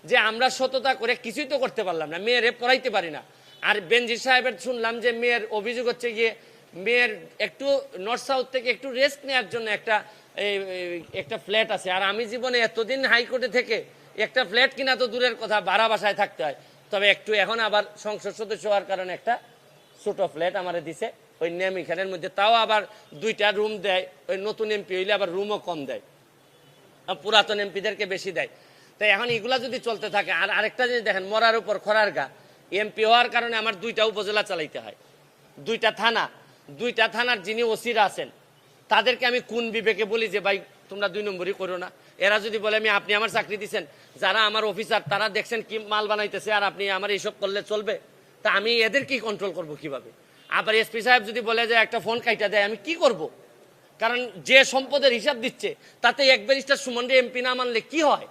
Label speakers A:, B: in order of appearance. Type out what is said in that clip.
A: যে আমরা সততা করে কিছুই তো করতে পারলাম না, মেয়েরে পড়াইতে পারি না। আর বেনজির সাহেবের শুনলাম যে মেয়ের অভিযোগ হচ্ছে গিয়ে মেয়ের একটু নর্থ সাউথ থেকে একটু রেস্ট নেওয়ার জন্য একটা ফ্ল্যাট আছে। আর আমি জীবনে এতদিন হাইকোর্টে থেকে একটা ফ্ল্যাট কিনা তো দূরের কথা, ভাড়া বাসায় থাকতে হয়। তবে একটু এখন আবার সংসদ সদস্য হওয়ার কারণে একটা ছোট ফ্ল্যাট আমারে দিছে ওই নেমিখানের মধ্যে, তাও আবার 2টা রুম দেয়। ওই নতুন এমপি হইলে আবার রুমও কম দেয়, পুরাতন এমপিদেরকে বেশি দেয়। তাই এখন এগুলা যদি চলতে থাকে, আর আরেকটা জিনিস দেখেন, মরার উপর খরার গা। এমপি হওয়ার কারণে আমার 2টা উপজেলা চালাইতে হয়, 2টা থানার যিনি ওসিরা আছেন তাদেরকে আমি কোন বিবেকে বলি যে ভাই তোমরা 2 নম্বরই করো না। এরা যদি বলে আপনি আমার চাকরি দিচ্ছেন, যারা আমার অফিসার তারা দেখছেন কি মাল বানাইতেছে, আর আপনি আমার এইসব করলে চলবে? তা আমি এদের কি কন্ট্রোল করব কিভাবে? আবার এসপি সাহেব যদি বলে যে একটা ফোন কাইটা দেয়, আমি কি করব? কারণ যে সম্পদের হিসাব দিচ্ছে তাতে এক ব্যারিস্টার সুমন এমপি না মানলে কি হয়?